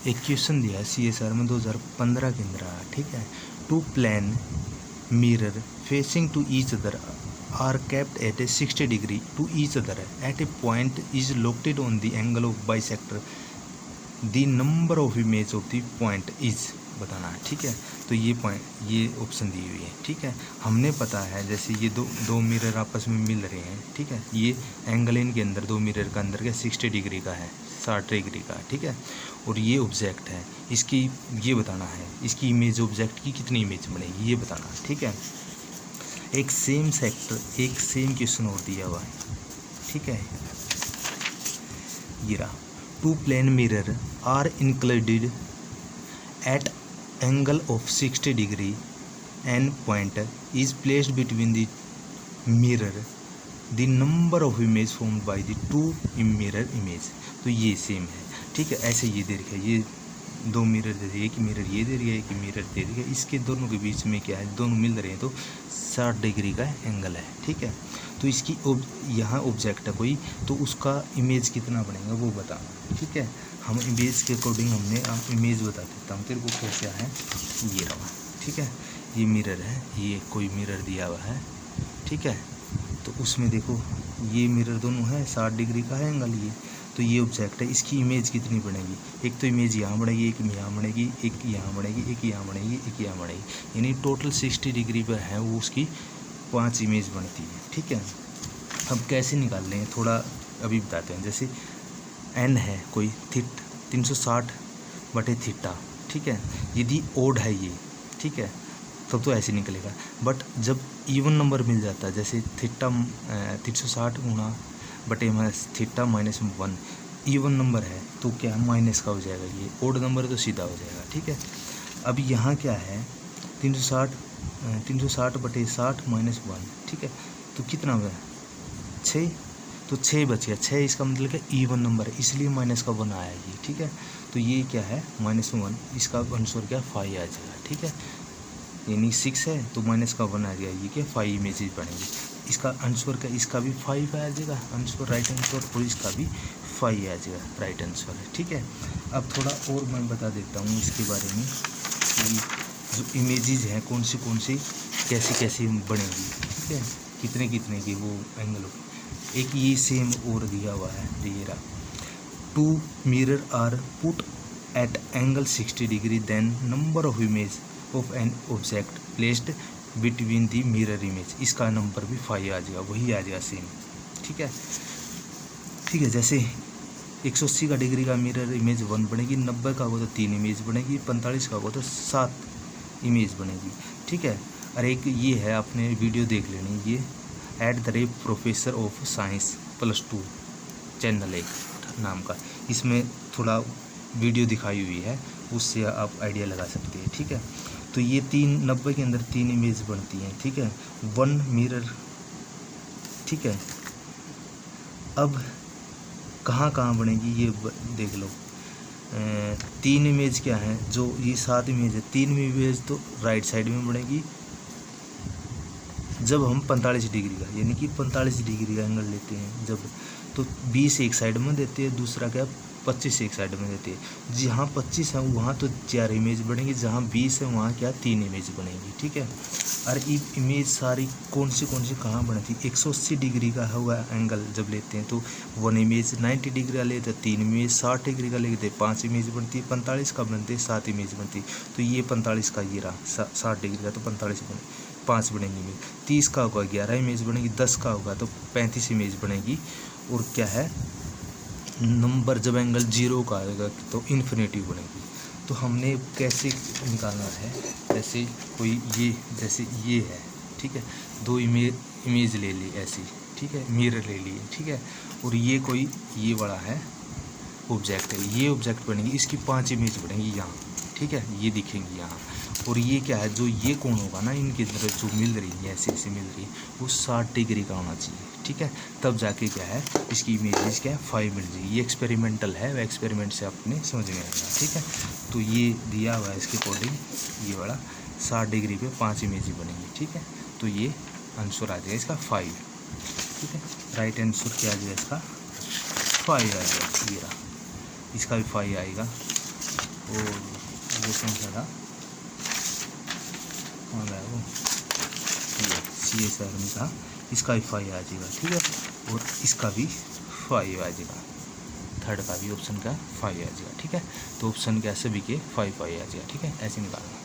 एक क्वेश्चन दिया है CSR में 2015 के अंदर आया, ठीक है। Two plane mirror facing to each other are kept at a 60 degree to each other at a point is located on the angle of bisector, the number of image of the point is बताना है, ठीक है। तो ये point, ये option दी हुई है, ठीक है। हमने पता है जैसे ये दो मिरर आपस में मिल रहे हैं, ठीक है। ये एंगल इनके अंदर, दो मिरर का अंदर क्या 60 डिग्री का है, 60 डिग्री का, ठीक है। और ये ऑब्जेक्ट है, इसकी ये बताना है इसकी इमेज ऑब्जेक्ट की कितनी इमेज बनेगी ये बताना है, ठीक है। एक सेम क्वेश्चन और दिया हुआ है, ठीक है। ये रहा, two plane mirror are included at angle of 60 degree and point is placed between the mirror, the number of image formed by the two mirror image. तो ये सेम है, ठीक है। ऐसे ये दे रखा है, ये दो मिरर दे दिए, एक मिरर ये दे रही है, एक मिरर दे रही है, इसके दोनों के बीच में क्या है, दोनों मिल रहे हैं तो 60 डिग्री का एंगल है, ठीक है। तो इसकी यहाँ ऑब्जेक्ट है कोई, तो उसका इमेज कितना बनेगा वो बताना, ठीक है। हम इमेज के अकॉर्डिंग हमने इमेज बता देता हूँ तेरे को कैसे है। ये रहा, ठीक है। ये मिरर है, ये कोई मिरर दिया हुआ है, ठीक है। तो उसमें देखो ये मिरर दोनों है, 60 डिग्री का है एंगल ये। तो ये ऑब्जेक्ट है, इसकी इमेज कितनी बनेगी, एक तो इमेज यहाँ बनेगी, एक यहाँ बनेगी, एक यहाँ बनेगी, एक यहाँ बनेगी, एक यहाँ बनेगी, यानी टोटल 60 डिग्री पर है वो, उसकी 5 इमेज बनती है, ठीक है। अब कैसे निकाल लें थोड़ा अभी बताते हैं। जैसे एन है कोई 360 बटे थीटा, ठीक है। यदि ओड है ये, ठीक है, तब तो ऐसे निकलेगा। बट जब इवन नंबर मिल जाता है, जैसे थीटा 360 गुणा बटे थीटा -1 इवन नंबर है तो क्या माइनस का हो जाएगा, ये ओड नंबर तो सीधा हो जाएगा, ठीक है। अब यहाँ क्या है 360 बटे 60 -1, ठीक है। तो कितना हुआ 6, तो 6 बच गया, 6 इसका मतलब क्या इवन नंबर है, इसलिए माइनस का 1 आया ये, ठीक है। तो ये क्या है -1, इसका आंसर क्या 5 आ जाएगा, ठीक है। यानी 6 है तो माइनस का 1 आ गया, ये क्या 5 इमेजेस बनेंगी। इसका आंसर का, इसका भी 5 आ जाएगा आंसर, राइट आंसर, और इसका भी 5 आ जाएगा राइट आंसर है, ठीक है। अब थोड़ा और मैं बता देता हूँ इसके बारे में कि जो इमेजेस हैं कौन सी कैसी बनेंगी, ठीक है, कितने की वो एंगल। एक ये सेम और दिया हुआ है, ये रहा, two mirror are put at angle 60 degree, then number of image of an object placed between the mirror image, इसका नंबर भी 5 आ जाएगा, वही आ जाएगा सेम, ठीक है। ठीक है, जैसे 180 का डिग्री का मिरर इमेज 1 बनेगी, 90 का होगा तो 3 इमेज बनेगी, 45 का होगा तो 7 इमेज बनेगी, ठीक है। और एक ये है, आपने वीडियो देख लेनी, ये @ प्रोफेसर ऑफ साइंस +2 चैनल एक नाम का, इसमें थोड़ा वीडियो दिखाई हुई है, उससे आप आइडिया लगा सकते हैं, ठीक है। तो ये 90 के अंदर 3 इमेज बनती हैं, ठीक है, 1 मिरर, ठीक है। अब कहाँ बनेगी ये देख लो, 3 इमेज क्या है, जो ये 7 इमेज है, 3 इमेज तो राइट साइड में बनेगी जब हम 45 डिग्री का, यानी कि 45 डिग्री का एंगल लेते हैं जब, तो 20 एक साइड में देते हैं, दूसरा क्या 25 एक साइड में देते हैं। जहाँ 25 है वहाँ तो 4 इमेज बनेगी, जहाँ 20 है वहाँ क्या 3 इमेज बनेगी, ठीक है। और ये इमेज सारी कौन सी कहाँ बनती है, 180 डिग्री का हुआ एंगल जब लेते हैं तो 1 इमेज, 90 डिग्री का लेते हैं 3 इमेज, 60 डिग्री का लेते हैं 5 इमेज बनती है, 45 का बनते हैं 7 इमेज बनती है। तो ये 45 का ये रहा 60 डिग्री का, तो 45 5 बनेंगी इमेज, 30 का होगा 11 इमेज बनेगी, 10 का होगा तो 35 इमेज बनेगी। और क्या है, नंबर जब एंगल 0 का आएगा तो इन्फिनेटिव बनेगी। तो हमने कैसे निकालना है, जैसे कोई ये, जैसे ये है, ठीक है, 2 इमेज ले ली ऐसी, ठीक है, मिरर ले लिए, ठीक है। और ये कोई ये बड़ा है ऑब्जेक्ट है, ये ऑब्जेक्ट बनेगी, इसकी 5 इमेज बनेगी यहाँ, ठीक है, ये दिखेंगी यहाँ। और ये क्या है, जो ये कोण होगा ना इनके अंदर जो मिल रही है, ऐसे मिल रही है, वो 60 डिग्री का होना चाहिए, ठीक है। तब जाके क्या है, इसकी इमेजेस क्या है 5 मिल जाएगी। ये एक्सपेरिमेंटल है, एक्सपेरिमेंट से आपने समझ में आएगा, ठीक है। तो ये दिया हुआ है इसके अकॉर्डिंग, ये वाला 60 डिग्री पे 5 इमेज बनेंगी, ठीक है। तो ये आंसर आ जाएगा इसका 5, ठीक है। राइट आंसर क्या आ जाएगा इसका 5 आ जाएगा, ये रहा, इसका भी 5 आएगा। और वो कौन सा था, कौन गया वो, ये सी एस आर में था, इसका भी 5 आ जाएगा, ठीक है, और इसका भी 5 आ जाएगा, थर्ड का भी ऑप्शन का 5 आ जाएगा, ठीक है। तो ऑप्शन क्या सभी के 5 आ जाएगा, ठीक है, ऐसे निकालना।